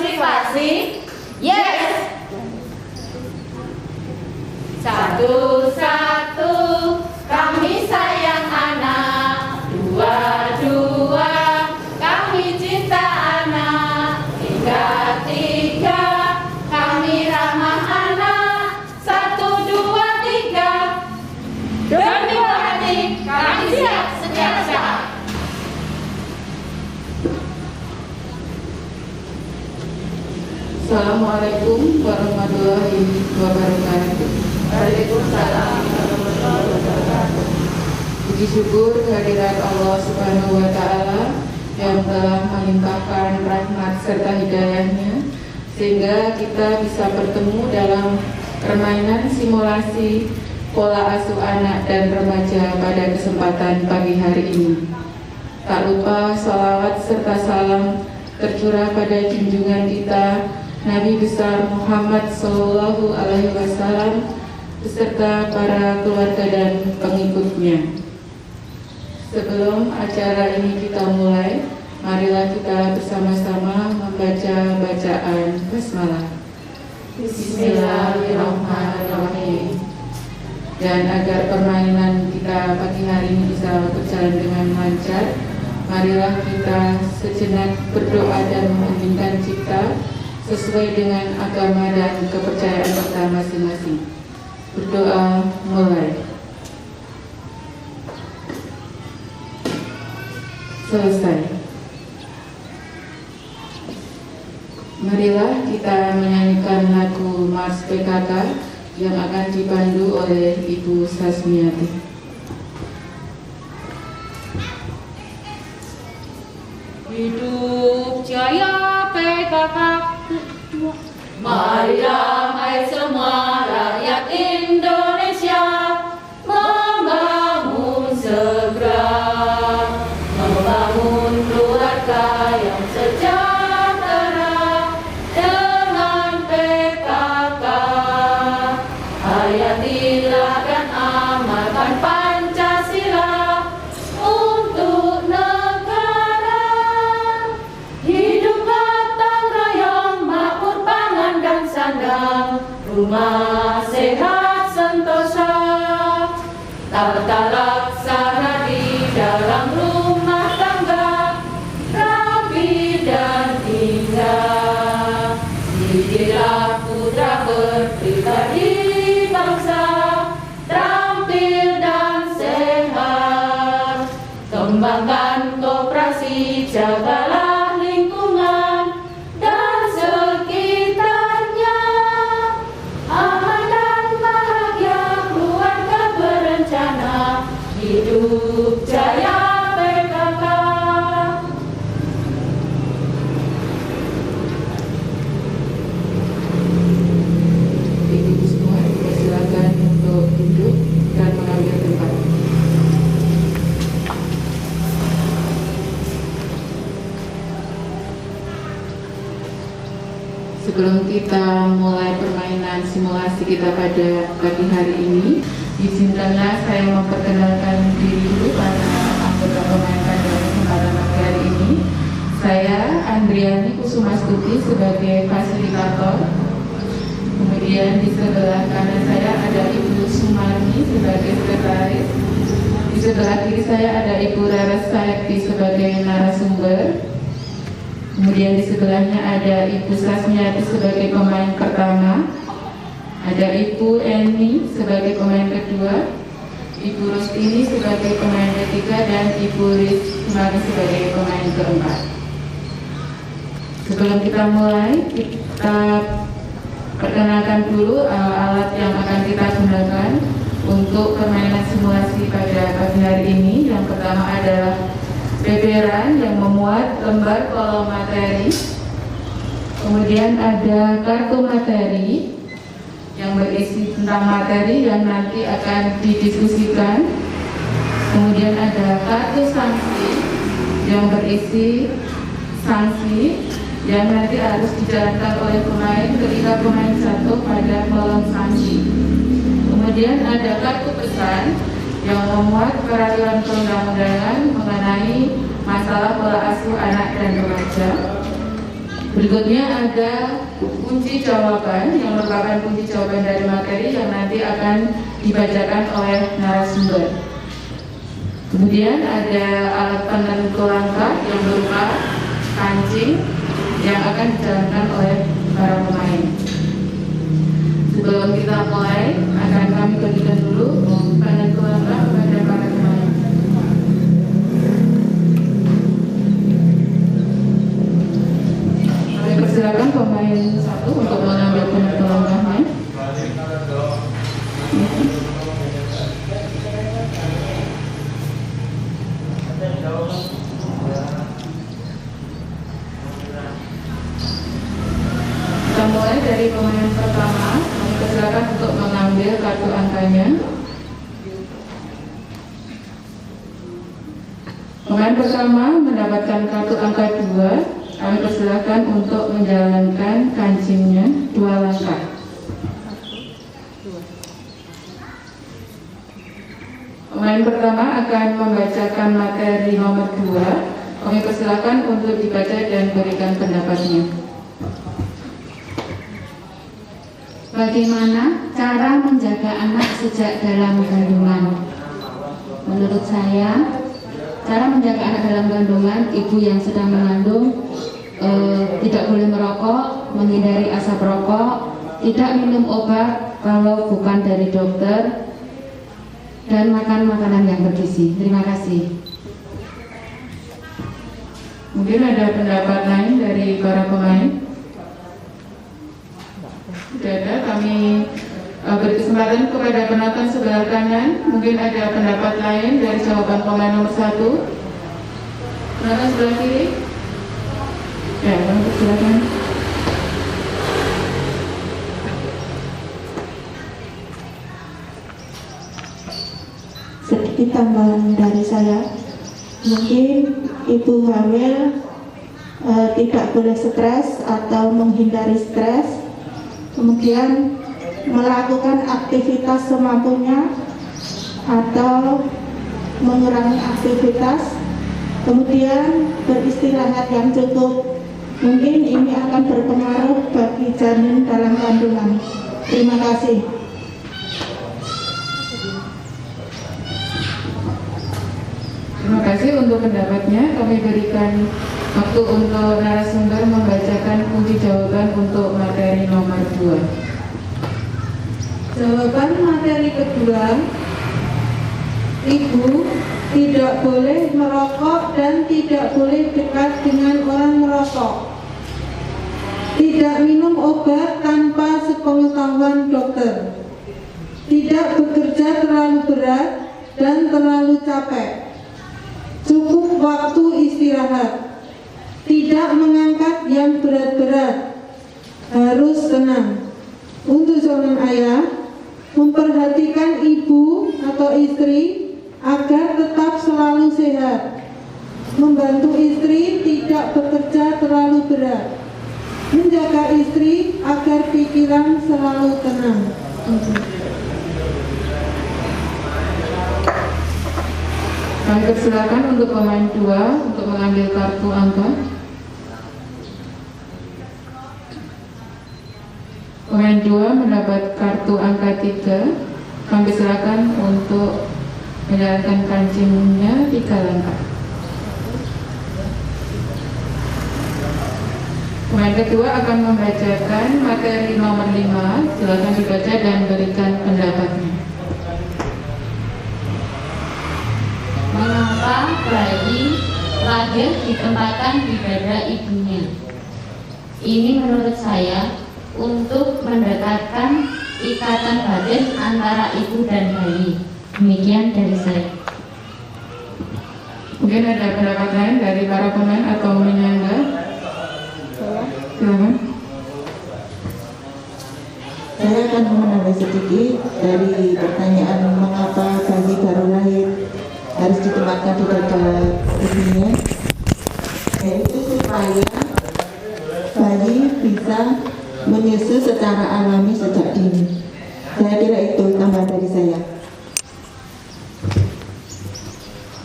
berpartisipasi? Yes! Satu-satu, kami sayang anak. Dua-dua, kami cinta anak. Tiga-tiga, kami ramah anak. Satu, dua, tiga. Demi hati, kami siap setiap saat. Assalamualaikum warahmatullahi wabarakatuh. Waalaikumsalam warahmatullahi wabarakatuh. Puji syukur kehadirat Allah Subhanahu wa Ta'ala yang telah melimpahkan rahmat serta hidayahnya sehingga kita bisa bertemu dalam permainan simulasi pola asuh anak dan remaja pada kesempatan pagi hari ini. Tak lupa sholawat serta salam tercurah pada junjungan kita Nabi besar Muhammad Sallallahu Alaihi Wasallam beserta para keluarga dan pengikutnya. Sebelum acara ini kita mulai, marilah kita bersama-sama membaca bacaan basmalah. Bismillahirrahmanirrahim. Dan agar permainan kita pagi hari ini bisa berjalan dengan lancar, marilah kita sejenak berdoa dan mementingkan cipta sesuai dengan agama dan kepercayaan kita masing-masing. Berdoa mulai. Selesai. Marilah kita menyanyikan lagu Mars PKK yang akan dipandu oleh Ibu Sasmiati. Hidup jaya PKK. Marilah hai semua rakyat Indonesia membangun segera, membangun keluarga yang sejahtera dengan PKK. Hayatilah dan amalkan Pancasila untuk negara. Hidup gotong royong, makmur pangan dan sandang, rumah sehat sentosa. Tata laksana di dalam rumah tangga, rapi dan indah. Didilah putra berpribadi bangsa, terampil dan sehat. Kembangkan koperasi, jagalah lingkungan dan sekitarnya. Aman dan bahagia keluarga berencana, hidup jaya PKK. Ibu semua silakan untuk duduk dan mengambil tempat. Sebelum kita mulai permainan simulasi kita pada pagi hari ini, izinkanlah saya memperkenalkan diri dulu para anggota pemain pada kesempatan pagi hari ini. Saya Andriani Kusumastuti sebagai fasilitator. Kemudian di sebelah kanan saya ada Ibu Sumarni sebagai sekretaris. Di sebelah kiri saya ada Ibu Raras Sayakti sebagai narasumber. Kemudian di sebelahnya ada Ibu Sasmiati sebagai pemain pertama, ada Ibu Eni sebagai pemain kedua, Ibu Rustini sebagai pemain ketiga, dan Ibu Rizmani sebagai pemain keempat. Sebelum kita mulai, kita perkenalkan dulu alat yang akan kita gunakan untuk permainan simulasi pada pagi hari ini. Yang pertama adalah beberan yang memuat lembar kolom materi. Kemudian ada kartu materi yang berisi tentang materi yang nanti akan didiskusikan. Kemudian ada kartu sanksi yang berisi sanksi yang nanti harus dijalankan oleh pemain ketika pemain jatuh pada kolom sanksi. Kemudian ada kartu pesan yang memuat peraturan perundang-undangan mengenai masalah pola asuh anak dan remaja. Berikutnya ada kunci jawaban yang merupakan kunci jawaban dari materi yang nanti akan dibacakan oleh narasumber. Kemudian ada alat penentu langkah yang berupa kancing yang akan dijalankan oleh para pemain. Sebelum kita mulai, akan kami bagikan dulu penentu langkah kepada para pemain. Kami persilakan pemain 1 untuk mengambil penentu langkahnya. Kita mulai dari pemain pertama. Kami persilakan untuk mengambil kartu angkanya. Pemain pertama mendapatkan kartu angka 2. Kami persilakan untuk menjalankan kancingnya 2 langkah. Pemain pertama akan membacakan materi nomor 2. Kami persilakan untuk dibaca dan berikan pendapatnya. Bagaimana cara menjaga anak sejak dalam kandungan? Menurut saya, cara menjaga anak dalam kandungan, ibu yang sedang mengandung tidak boleh merokok, menghindari asap rokok, tidak minum obat kalau bukan dari dokter, dan makan makanan yang bergizi. Terima kasih. Mungkin ada pendapat lain dari para pemain? Tidak ada. Kami beri kesempatan kepada penonton sebelah kanan. Mungkin ada pendapat lain dari jawaban pemain nomor 1. Penonton sebelah kiri. Ya, kami persilakan. Sedikit tambahan dari saya, mungkin ibu hamil tidak boleh stres atau menghindari stres, kemudian melakukan aktivitas semampunya atau mengurangi aktivitas, kemudian beristirahat yang cukup. Mungkin ini akan berpengaruh bagi janin dalam kandungan. Terima kasih. Terima kasih untuk pendapatnya. Kami berikan waktu untuk narasumber membacakan kunci jawaban untuk materi nomor 2. Jawaban materi kedua, ibu tidak boleh merokok dan tidak boleh dekat dengan orang merokok. Tidak minum obat tanpa sepengetahuan dokter. Tidak bekerja terlalu berat dan terlalu capek. Cukup waktu istirahat. Tidak mengangkat yang berat-berat. Harus tenang. Untuk seorang ayah, memperhatikan ibu atau istri agar tetap selalu sehat. Membantu istri tidak bekerja terlalu berat. Menjaga istri agar pikiran selalu tenang. Kami persilakan untuk pemain 2 untuk mengambil kartu angka. Pemain 2 mendapat kartu angka 3. Kami persilakan untuk menjalankan kancingnya 3 langkah. Pemain kedua akan membacakan materi nomor 5. Silakan dibaca dan berikan pendapatnya. Mengapa bayi lahir ditempatkan di dada ibunya? Ini menurut saya untuk mendekatkan ikatan batin antara ibu dan bayi. Demikian dari saya. Mungkin ada pendapat lain dari para pemain atau menyangga? Silakan. Saya akan menambah sedikit dari pertanyaan mengapa bayi baru lahir harus ditempatkan di dada ibunya, yaitu supaya bayi bisa menyusu secara alami sejak dini. Saya kira itu tambahan dari saya.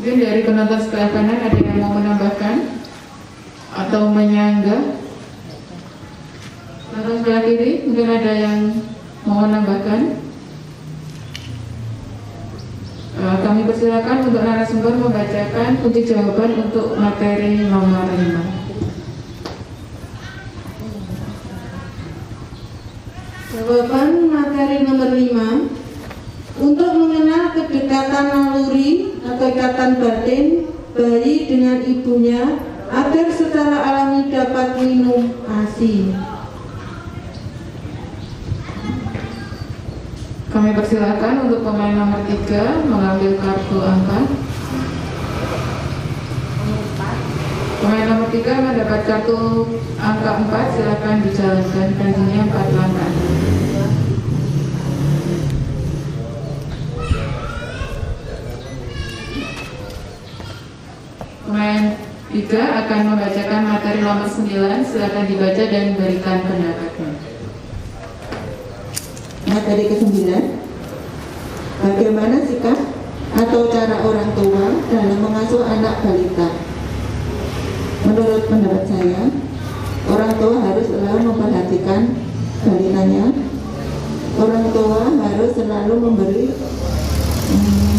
Mungkin dari penonton sebelah kanan ada yang mau menambahkan atau menyangga? Penonton sebelah kiri, mungkin ada yang mau menambahkan? Kami persilakan untuk narasumber membacakan kunci jawaban untuk materi nomor 5. Jawaban materi nomor 5. Untuk mengenal kedekatan naluri atau ikatan batin bayi dengan ibunya agar secara alami dapat minum ASI. Kami persilakan untuk pemain nomor 3 mengambil kartu angka. Pemain nomor 3 mendapat kartu angka 4, silakan dijalankan kajiannya 4 langkah. Pemain 3 akan membacakan materi nomor 9, silakan dibaca dan berikan pendapatnya. Materi ke-9, bagaimana sikap atau cara orang tua dalam mengasuh anak balita? Menurut pendapat saya, orang tua harus selalu memperhatikan balitanya. Orang tua harus selalu memberi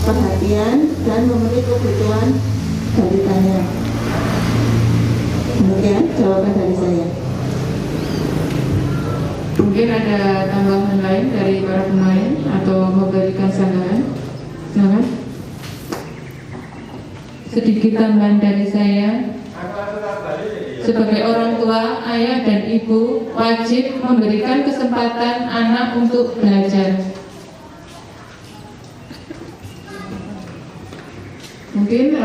perhatian dan memenuhi kebutuhan balitanya. Demikian jawaban dari saya. Mungkin ada tambahan lain dari para pemain atau memberikan sanggahan? Silakan. Sedikit tambahan dari saya. Sebagai orang tua, ayah dan ibu wajib memberikan kesempatan anak untuk belajar. Mungkin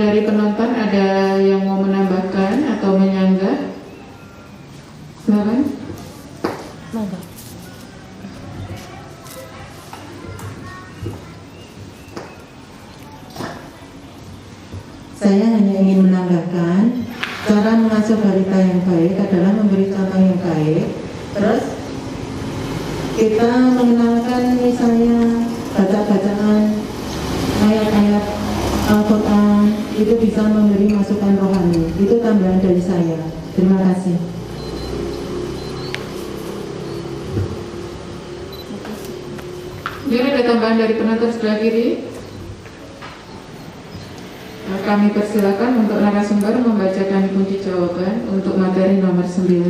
dari penonton ada yang mau menambahkan atau menyanggah? Silakan. Saya hanya ingin menambahkan, cara mengasuh balita yang baik adalah memberi contoh yang baik. Terus kita mengenalkan misalnya baca-bacaan ayat-ayat Al-Quran, itu bisa memberi masukan rohani. Itu tambahan dari saya. Terima kasih. Mungkin ada tambahan dari penonton sebelah kiri. Kami persilakan untuk narasumber membacakan kunci jawaban untuk materi nomor 9.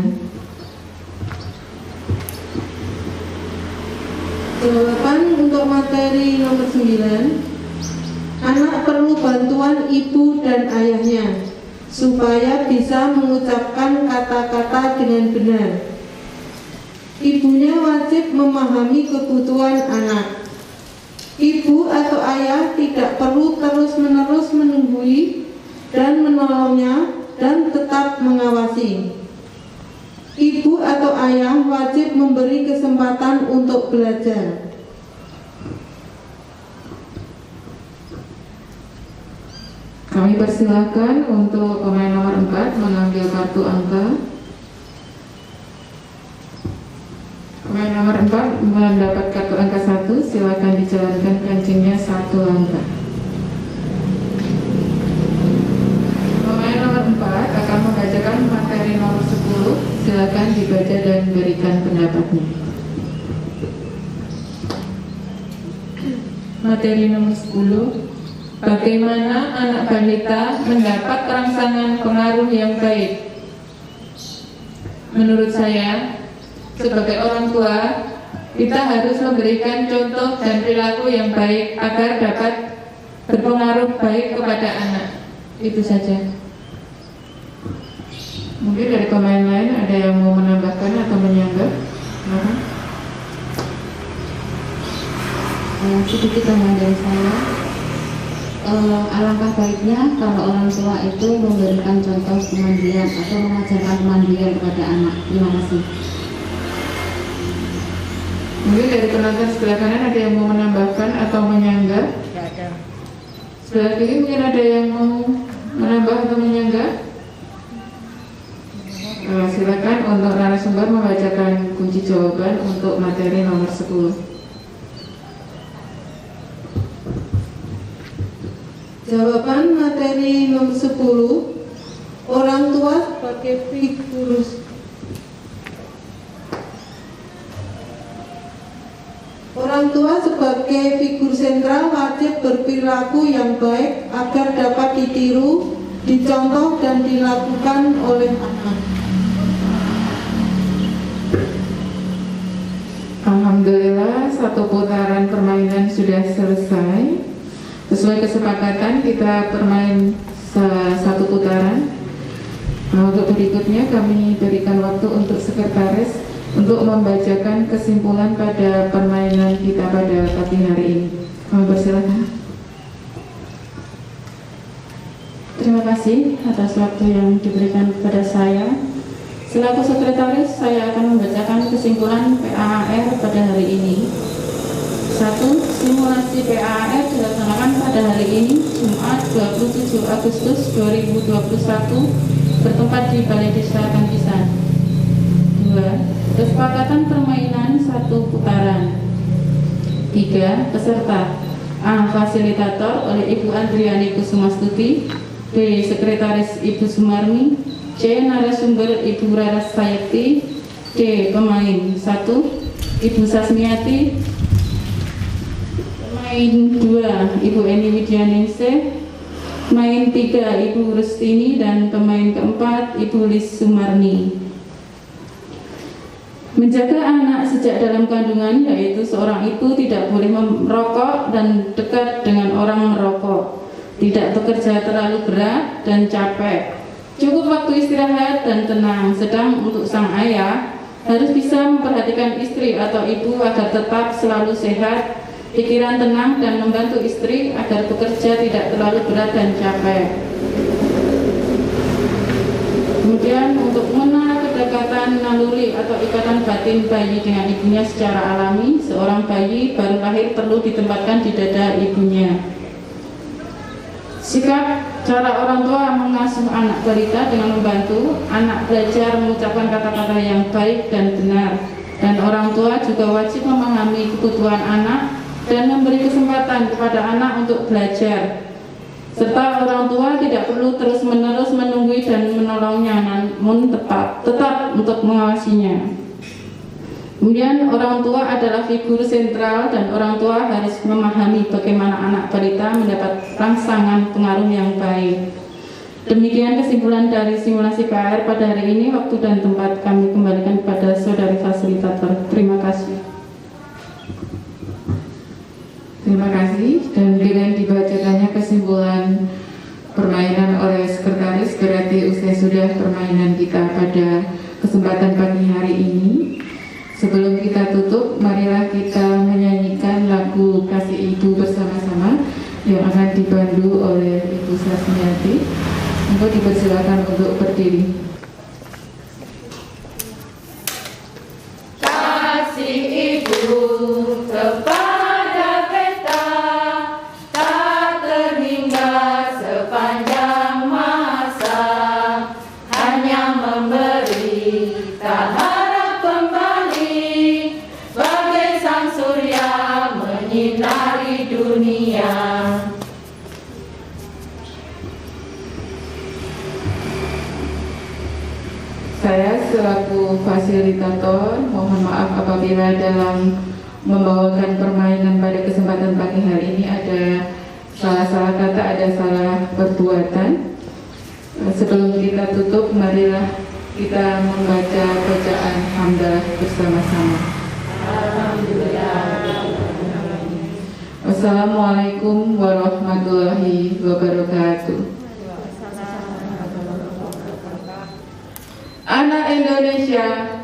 Jawaban untuk materi nomor 9. Anak perlu bantuan ibu dan ayahnya supaya bisa mengucapkan kata-kata dengan benar. Ibunya wajib memahami kebutuhan anak. Ibu atau ayah tidak perlu terus-menerus menunggui dan menolongnya dan tetap mengawasi. Ibu atau ayah wajib memberi kesempatan untuk belajar. Kami persilakan untuk pemain nomor 4 mengambil kartu angka. Pemain nomor 4 mendapat kartu angka 1, silakan dijalankan kancingnya 1 langkah. Pemain nomor 4 akan membacakan materi nomor 10, silakan dibaca dan berikan pendapatnya. Materi nomor 10. Bagaimana anak balita mendapat rangsangan pengaruh yang baik? Menurut saya, sebagai orang tua, kita harus memberikan contoh dan perilaku yang baik agar dapat berpengaruh baik kepada anak. Itu saja. Mungkin dari pemain lain ada yang mau menambahkan atau menyanggah? Sedikit tambahan dari saya. Alangkah baiknya kalau orang tua itu memberikan contoh kemandirian atau mengajarkan kemandirian kepada anak. Terima kasih. Mungkin dari penonton sebelah kanan ada yang mau menambahkan atau menyanggah? Sebelah kiri mungkin ada yang mau menambah atau menyanggah? Silakan untuk narasumber membacakan kunci jawaban untuk materi nomor 10. Jawaban materi nomor 10. Orang tua sebagai figur wajib berperilaku yang baik agar dapat ditiru, dicontoh dan dilakukan oleh anak. Alhamdulillah, satu putaran permainan sudah selesai. Sesuai kesepakatan kita bermain satu putaran. Untuk berikutnya kami berikan waktu untuk sekretaris untuk membacakan kesimpulan pada permainan kita pada pagi hari ini. Kami persilakan. Terima kasih atas waktu yang diberikan kepada saya. Selaku sekretaris, saya akan membacakan kesimpulan PAAR pada hari ini. 1. Simulasi PAAR dilaksanakan pada hari ini, Jumat 27 Agustus 2021, bertempat di Balai Desa Tangkisan. 2. Kesepakatan permainan satu putaran. 3. Peserta: A. Fasilitator oleh Ibu Andriani Kusumastuti, B. Sekretaris Ibu Sumarni, C. Narasumber Ibu Raras Sayekti, D. Pemain 1. Ibu Sasmiati, pemain 2 Ibu Eni Widyaningsih, pemain 3 Ibu Rustini, dan pemain keempat Ibu Lis Sumarni. Menjaga anak sejak dalam kandungan, yaitu seorang ibu tidak boleh merokok dan dekat dengan orang merokok, tidak bekerja terlalu berat dan capek, cukup waktu istirahat dan tenang. Sedang untuk sang ayah harus bisa memperhatikan istri atau ibu agar tetap selalu sehat, pikiran tenang, dan membantu istri agar bekerja tidak terlalu berat dan capek. Kemudian untuk mengenal kedekatan naluri atau ikatan batin bayi dengan ibunya secara alami, seorang bayi baru lahir perlu ditempatkan di dada ibunya. Sikap cara orang tua mengasuh anak balita dengan membantu anak belajar mengucapkan kata-kata yang baik dan benar, dan orang tua juga wajib memahami kebutuhan anak dan memberi kesempatan kepada anak untuk belajar, serta orang tua tidak perlu terus-menerus menunggui dan menolongnya, namun tetap untuk mengawasinya. Kemudian orang tua adalah figur sentral dan orang tua harus memahami bagaimana anak balita mendapat rangsangan pengaruh yang baik. Demikian kesimpulan dari simulasi PAAR pada hari ini. Waktu dan tempat kami kembalikan kepada saudari fasilitator. Terima kasih. Terima kasih. Dan dengan dibacakannya kesimpulan permainan oleh sekretaris, berarti usai sudah permainan kita pada kesempatan pagi hari ini. Sebelum kita tutup, marilah kita menyanyikan lagu Kasih Ibu bersama-sama yang akan dipandu oleh Ibu Sasmiati. Untuk dipersilakan untuk berdiri. Kasih Ibu kepada kita tak terhingga sepanjang masa, hanya memberi tak harap kembali, bagai sang surya menyinari dunia. Saya selaku fasilitator mohon maaf apabila dalam membawakan permainan pada kesempatan pagi hari ini ada salah kata, ada salah perbuatan. Sebelum kita tutup, marilah kita membaca bacaan hamdalah bersama-sama. Wassalamualaikum warahmatullahi wabarakatuh. Anak Indonesia,